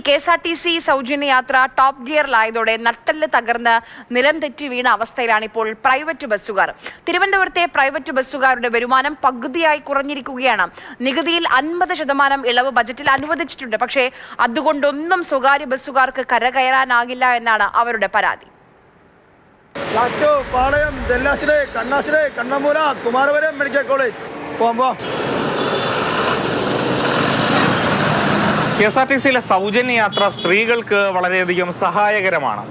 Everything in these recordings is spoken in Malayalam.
KSRTC സൗജന്യ യാത്ര ടോപ്പ് ഗിയറിലായതോടെ നട്ടെല്ല് തകർന്ന് നിലം തെറ്റി വീണ അവസ്ഥയിലാണ് ഇപ്പോൾ പ്രൈവറ്റ് ബസ്സുകാർ. തിരുവനന്തപുരത്തെ പ്രൈവറ്റ് ബസ്സുകാരുടെ വരുമാനം പകുതിയായി കുറഞ്ഞിരിക്കുകയാണ്. നികുതിയിൽ 50% ഇളവ് ബജറ്റിൽ അനുവദിച്ചിട്ടുണ്ട്. പക്ഷേ അതുകൊണ്ടൊന്നും സ്വകാര്യ ബസ്സുകാർക്ക് കരകയറാനാകില്ല എന്നാണ് അവരുടെ പരാതി. KSRTCയിലെ സൗജന്യ യാത്ര സ്ത്രീകൾക്ക് വളരെയധികം സഹായകരമാണ്.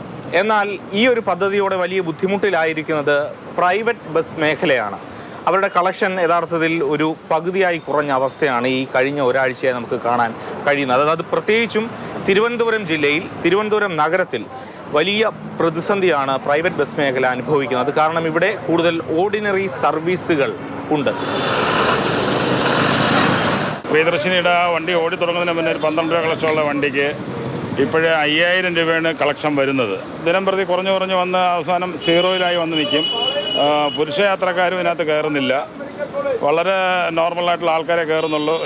എന്നാൽ ഈ ഒരു പദ്ധതിയോടെ വലിയ ബുദ്ധിമുട്ടിലായിരിക്കുന്നത് പ്രൈവറ്റ് ബസ് മേഖലയാണ്. അവരുടെ കളക്ഷൻ യഥാർത്ഥത്തിൽ ഒരു പകുതിയായി കുറഞ്ഞ അവസ്ഥയാണ് ഈ കഴിഞ്ഞ ഒരാഴ്ചയായി നമുക്ക് കാണാൻ കഴിയുന്നത്. അത് പ്രത്യേകിച്ചും തിരുവനന്തപുരം ജില്ലയിൽ, തിരുവനന്തപുരം നഗരത്തിൽ വലിയ പ്രതിസന്ധിയാണ് പ്രൈവറ്റ് ബസ് മേഖല അനുഭവിക്കുന്നത്. കാരണം ഇവിടെ കൂടുതൽ ഓർഡിനറി സർവീസുകൾ ഉണ്ട്. പ്രിയദർശിനിയുടെ വണ്ടി ഓടി തുടങ്ങുന്നതിന് മുന്നേ ഒരു 12 രൂപ കളക്ഷനുള്ള വണ്ടിക്ക് ഇപ്പോഴേ 5000 രൂപയാണ് കളക്ഷൻ വരുന്നത്. ദിനം പ്രതി കുറഞ്ഞു വന്ന് അവസാനം സീറോയിലായി വന്ന് നിൽക്കും. പുരുഷ യാത്രക്കാരും ഇതിനകത്ത് കയറുന്നില്ല. വളരെ നോർമലായിട്ടുള്ള ആൾക്കാരെ കയറുന്നുള്ളൂ.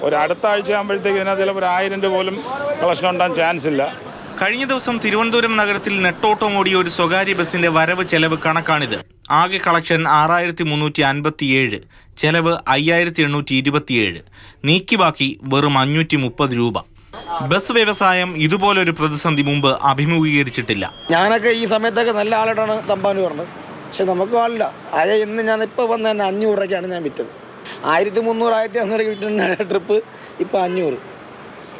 ഒരു അടുത്ത ആഴ്ച ആകുമ്പോഴത്തേക്ക് ഇതിനകത്ത് ചിലപ്പോൾ 1000 രൂപ പോലും കളക്ഷൻ ഉണ്ടാകാൻ ചാൻസ് ഇല്ല. കഴിഞ്ഞ ദിവസം തിരുവനന്തപുരം നഗരത്തിൽ നെട്ടോട്ടം ഓടിയ ഒരു സ്വകാര്യ ബസിന്റെ വരവ് ചെലവ് കണക്കാണിത്. ആകെ കളക്ഷൻ 6357, ചെലവ് 5827, നീക്കി ബാക്കി വെറും 530 രൂപ. ബസ് വ്യവസായം ഇതുപോലൊരു പ്രതിസന്ധി മുമ്പ് അഭിമുഖീകരിച്ചിട്ടില്ല. ഞാനൊക്കെ ഈ സമയത്തൊക്കെ നല്ല ആളായിട്ടാണ് തമ്പാനൂർ പറഞ്ഞത്. പക്ഷെ നമുക്ക് ആളില്ല. അതെ, ഇന്ന് ഞാൻ ഇപ്പോൾ വന്ന് തന്നെ 500 രൂപയ്ക്കാണ് ഞാൻ വിറ്റത്. 1300 1500 കിട്ടുന്ന ട്രിപ്പ് ഇപ്പോൾ 500.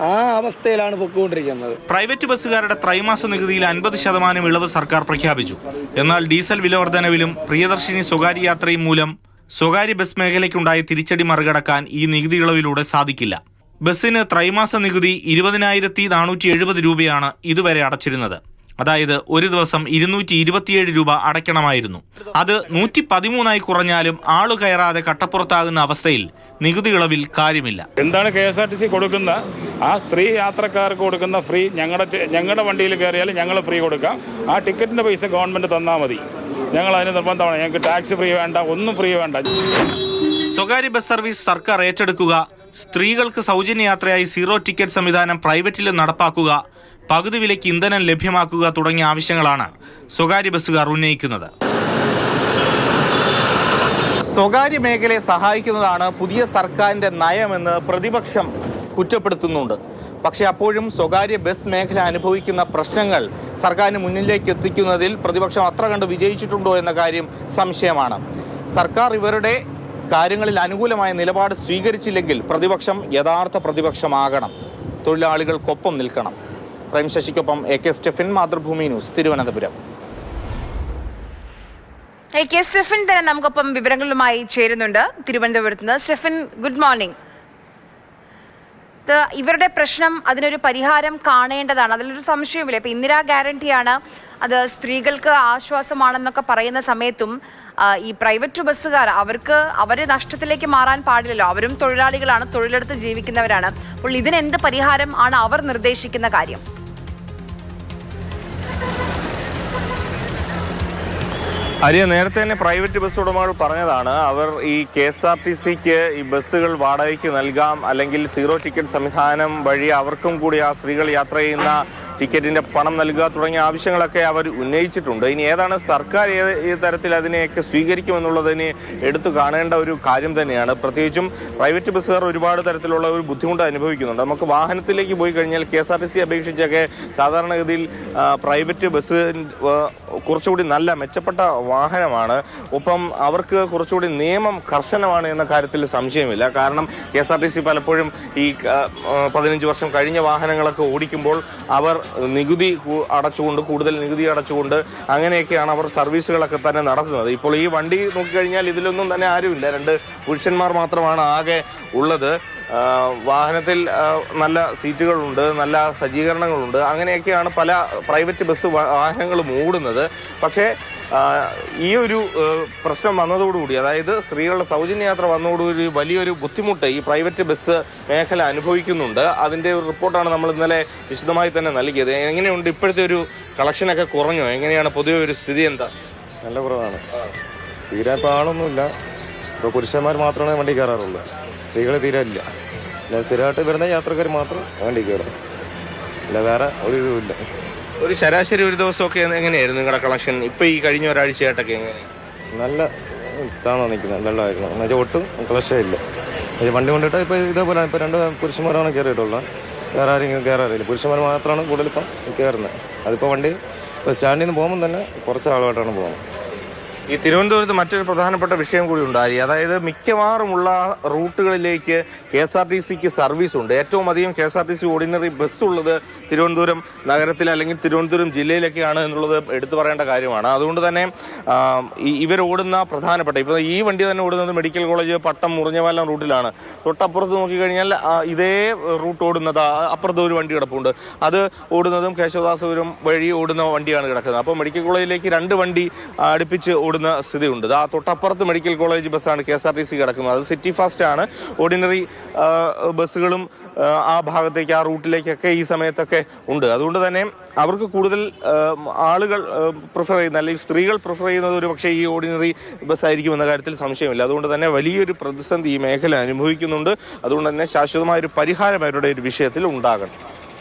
ആ അവസ്ഥയിലാണ് പൊയ്ക്കൊണ്ടിരിക്കുന്നത്. പ്രൈവറ്റ് ബസ്സുകാരുടെ ത്രൈമാസ നികുതിയിൽ 50% ഇളവ് സർക്കാർ പ്രഖ്യാപിച്ചു. എന്നാൽ ഡീസൽ വിലവർധനവിലും പ്രിയദർശിനി സ്വകാര്യ യാത്രയും മൂലം സ്വകാര്യ ബസ് മേഖലയ്ക്കുണ്ടായ തിരിച്ചടി മറികടക്കാൻ ഈ നികുതി ഇളവിലൂടെ സാധിക്കില്ല. ബസ്സിന് ത്രൈമാസ നികുതി 20,470 രൂപയാണ് ഇതുവരെ അടച്ചിരുന്നത്. അതായത് ഒരു ദിവസം 227 രൂപ അടയ്ക്കണമായിരുന്നു. അത് 113 കുറഞ്ഞാലും ആളു കയറാതെ കട്ടപ്പുറത്താകുന്ന അവസ്ഥയിൽ നികുതി ഇളവിൽ കാര്യമില്ല. എന്താണ് KSRTC കൊടുക്കുന്ന ആ സ്ത്രീ യാത്രക്കാർക്ക് കൊടുക്കുന്ന ഫ്രീ ഞങ്ങളുടെ വണ്ടിയിൽ കയറിയാൽ ഞങ്ങൾ ഫ്രീ കൊടുക്കാം. ആ ടിക്കറ്റിൻ്റെ പൈസ ഗവൺമെൻറ് തന്നാൽ മതി. ഞങ്ങൾ അതിന് നിർബന്ധമാണ്. ഞങ്ങൾക്ക് ടാക്സി ഫ്രീ വേണ്ട, ഒന്നും ഫ്രീ വേണ്ട. സ്വകാര്യ ബസ് സർവീസ് സർക്കാർ ഏറ്റെടുക്കുക, സ്ത്രീകൾക്ക് സൗജന്യ യാത്രയായി സീറോ ടിക്കറ്റ് സംവിധാനം പ്രൈവറ്റിലും നടപ്പാക്കുക, പകുതി വിലയ്ക്ക് ഇന്ധനം ലഭ്യമാക്കുക തുടങ്ങിയ ആവശ്യങ്ങളാണ് സ്വകാര്യ ബസ്സുകാർ ഉന്നയിക്കുന്നത്. സ്വകാര്യ മേഖലയെ സഹായിക്കുന്നതാണ് പുതിയ സർക്കാരിൻ്റെ നയമെന്ന് പ്രതിപക്ഷം കുറ്റപ്പെടുത്തുന്നുണ്ട്. പക്ഷേ അപ്പോഴും സ്വകാര്യ ബസ് മേഖല അനുഭവിക്കുന്ന പ്രശ്നങ്ങൾ സർക്കാരിന് മുന്നിലേക്ക് എത്തിക്കുന്നതിൽ പ്രതിപക്ഷം അത്ര കണ്ട് വിജയിച്ചിട്ടുണ്ടോ എന്ന കാര്യം സംശയമാണ്. സർക്കാർ ഇവരുടെ കാര്യങ്ങളിൽ അനുകൂലമായ നിലപാട് സ്വീകരിച്ചില്ലെങ്കിൽ പ്രതിപക്ഷം യഥാർത്ഥ പ്രതിപക്ഷമാകണം, തൊഴിലാളികൾക്കൊപ്പം നിൽക്കണം. പ്രൈം ശശിക്കൊപ്പം AK Stephin, Mathrubhumi news, Thiruvananthapuram. AK Stephin തന്നെ നമുക്കൊപ്പം വിവരങ്ങളുമായി ചേരുന്നുണ്ട് തിരുവനന്തപുരത്ത് നിന്ന്. Stephin, good morning. ഇവരുടെ പ്രശ്നം അതിനൊരു പരിഹാരം കാണേണ്ടതാണ്, അതിലൊരു സംശയമില്ല. ഇപ്പം ഇന്ദിരാ ഗ്യാരണ്ടിയാണ്, അത് സ്ത്രീകൾക്ക് ആശ്വാസമാണെന്നൊക്കെ പറയുന്ന സമയത്തും ഈ പ്രൈവറ്റ് ബസ്സുകാർ അവർ നഷ്ടത്തിലേക്ക് മാറാൻ പാടില്ലല്ലോ. അവരും തൊഴിലാളികളാണ്, തൊഴിലെടുത്ത് ജീവിക്കുന്നവരാണ്. അപ്പോൾ ഇതിനെന്ത് പരിഹാരം ആണ് അവർ നിർദ്ദേശിക്കുന്ന കാര്യം? ആര്യ, നേരത്തെ തന്നെ പ്രൈവറ്റ് ബസ് ഉടമകൾ പറഞ്ഞതാണ് അവർ ഈ KSRTCക്ക് ഈ ബസ്സുകൾ വാടകയ്ക്ക് നൽകാം, അല്ലെങ്കിൽ സീറോ ടിക്കറ്റ് സംവിധാനം വഴി അവർക്കും കൂടി ആ സ്ത്രീകൾ യാത്ര ചെയ്യുന്ന ടിക്കറ്റിന്റെ പണം നൽകുക തുടങ്ങിയ ആവശ്യങ്ങളൊക്കെ അവർ ഉന്നയിച്ചിട്ടുണ്ട്. ഇനി ഏതാണ് സർക്കാർ ഈ തരത്തിൽ അതിനെയൊക്കെ സ്വീകരിക്കുമെന്നുള്ളതിന് എടുത്തു കാണേണ്ട ഒരു കാര്യം തന്നെയാണ്. പ്രത്യേകിച്ചും പ്രൈവറ്റ് ബസ്സുകാർ ഒരുപാട് തരത്തിലുള്ള ഒരു ബുദ്ധിമുട്ട് അനുഭവിക്കുന്നുണ്ട്. നമുക്ക് വാഹനത്തിലേക്ക് പോയി കഴിഞ്ഞാൽ KSRTC അപേക്ഷിച്ചൊക്കെ സാധാരണഗതിയിൽ പ്രൈവറ്റ് ബസ് കുറച്ചുകൂടി നല്ല മെച്ചപ്പെട്ട വാഹനമാണ്. ഒപ്പം അവർക്ക് കുറച്ചുകൂടി നിയമം കർശനമാണ് എന്ന കാര്യത്തിൽ സംശയമില്ല. കാരണം KSRTC പലപ്പോഴും ഈ 15 വർഷം കഴിഞ്ഞ വാഹനങ്ങളൊക്കെ ഓടിക്കുമ്പോൾ അവർ നികുതി അടച്ചുകൊണ്ട്, കൂടുതൽ നികുതി അടച്ചുകൊണ്ട് അങ്ങനെയൊക്കെയാണ് അവർ സർവീസുകളൊക്കെ തന്നെ നടത്തുന്നത്. ഇപ്പോൾ ഈ വണ്ടി നോക്കിക്കഴിഞ്ഞാൽ ഇതിലൊന്നും തന്നെ ആരുമില്ല, 2 പുരുഷന്മാർ മാത്രമാണ് ആകെ ഉള്ളത്. വാഹനത്തിൽ നല്ല സീറ്റുകളുണ്ട്, നല്ല സജ്ജീകരണങ്ങളുണ്ട്. അങ്ങനെയൊക്കെയാണ് പല പ്രൈവറ്റ് ബസ് വാഹനങ്ങളും ഓടുന്നത്. പക്ഷേ ഈ ഒരു പ്രശ്നം വന്നതോടുകൂടി, അതായത് സ്ത്രീകളുടെ സൗജന്യ യാത്ര വന്നതോടുകൂടി വലിയൊരു ബുദ്ധിമുട്ട് ഈ പ്രൈവറ്റ് ബസ് മേഖല അനുഭവിക്കുന്നുണ്ട്. അതിൻ്റെ ഒരു റിപ്പോർട്ടാണ് നമ്മൾ ഇന്നലെ വിശദമായി തന്നെ നൽകിയത്. എങ്ങനെയുണ്ട് ഇപ്പോഴത്തെ ഒരു കളക്ഷനൊക്കെ കുറഞ്ഞോ? എങ്ങനെയാണ് പൊതുവെ ഒരു സ്ഥിതി? എന്താ? നല്ല കുറവാണ്. തീരെ ഇപ്പോൾ ആളൊന്നുമില്ല. ഇപ്പോൾ പുരുഷന്മാർ മാത്രമാണ് വണ്ടി കയറാറുള്ളൂ, സ്ത്രീകൾ തീരെ ഇല്ല. സ്ഥിരമായിട്ട് വരുന്ന യാത്രക്കാർ മാത്രം വണ്ടി കയറും. അല്ല വേറെ ഒരു ഇതുമില്ല. ഒരു ശരാശരി ഒരു ദിവസമൊക്കെ എങ്ങനെയായിരുന്നു നിങ്ങളുടെ കളക്ഷൻ ഇപ്പൊ ഈ കഴിഞ്ഞ ഒരാഴ്ചയായിട്ടൊക്കെ എങ്ങനെയാണ്? നല്ല ഇതാണോ നിൽക്കുന്നത്, വെള്ളമായിരുന്നു എന്നുവെച്ചാൽ ഒട്ടും കളക്ഷൻ ഇല്ല. വണ്ടി കൊണ്ടിട്ട് ഇപ്പോൾ ഇതേപോലെ ഇപ്പോൾ 2 പുരുഷന്മാരാണ് കയറിയിട്ടുള്ളത്, വേറെ ആരെങ്കിലും കയറാറില്ല. പുരുഷന്മാർ മാത്രമാണ് കൂടുതലിപ്പം കയറുന്നത്. അതിപ്പോൾ വണ്ടി ഇപ്പോൾ സ്റ്റാൻഡിൽ നിന്ന് പോകുമ്പോൾ തന്നെ കുറച്ച് ആളുമായിട്ടാണ് പോകുന്നത്. ഈ തിരുവനന്തപുരത്ത് മറ്റൊരു പ്രധാനപ്പെട്ട വിഷയം കൂടി ഉണ്ടായി. അതായത് മിക്കവാറുമുള്ള റൂട്ടുകളിലേക്ക് KSRTCക്ക് സർവീസ് ഉണ്ട്. ഏറ്റവും അധികം KSRTC ഓർഡിനറി ബസ് ഉള്ളത് തിരുവനന്തപുരം നഗരത്തിൽ അല്ലെങ്കിൽ തിരുവനന്തപുരം ജില്ലയിലൊക്കെയാണ് എന്നുള്ളത് എടുത്തു പറയേണ്ട കാര്യമാണ്. അതുകൊണ്ട് തന്നെ ഇവരോടുന്ന പ്രധാനപ്പെട്ട ഇപ്പോൾ ഈ വണ്ടി തന്നെ ഓടുന്നത് മെഡിക്കൽ കോളേജ് പട്ടം മുറിഞ്ഞപാലം റൂട്ടിലാണ്. തൊട്ടപ്പുറത്ത് നോക്കിക്കഴിഞ്ഞാൽ ഇതേ റൂട്ട് ഓടുന്നത് അപ്പുറത്ത് ഒരു വണ്ടി കിടപ്പുണ്ട്. അത് ഓടുന്നതും കേശവദാസപുരം വഴി ഓടുന്ന വണ്ടിയാണ് കിടക്കുന്നത്. അപ്പോൾ മെഡിക്കൽ കോളേജിലേക്ക് 2 വണ്ടി അടുപ്പിച്ച് ഓടുന്ന സ്ഥിതിയുണ്ട്. ആ തൊട്ടപ്പുറത്ത് മെഡിക്കൽ കോളേജ് ബസ്സാണ് KSRTC കിടക്കുന്നത്. അത് സിറ്റി ഫാസ്റ്റ് ആണ്. ഓർഡിനറി ബസ്സുകളും ആ ഭാഗത്തേക്ക് ആ റൂട്ടിലേക്കൊക്കെ ഈ സമയത്തൊക്കെ ഉണ്ട്. അതുകൊണ്ട് തന്നെ അവർക്ക് കൂടുതൽ ആളുകൾ പ്രിഫർ ചെയ്യുന്ന അല്ലെങ്കിൽ സ്ത്രീകൾ പ്രിഫർ ചെയ്യുന്നത് ഒരു പക്ഷേ ഈ ഓർഡിനറി ബസ്സായിരിക്കും എന്ന കാര്യത്തിൽ സംശയമില്ല. അതുകൊണ്ട് തന്നെ വലിയൊരു പ്രതിസന്ധി ഈ മേഖല അനുഭവിക്കുന്നുണ്ട്. അതുകൊണ്ട് തന്നെ ശാശ്വതമായൊരു പരിഹാരം അവരുടെ ഒരു വിഷയത്തിൽ ഉണ്ടാകണം.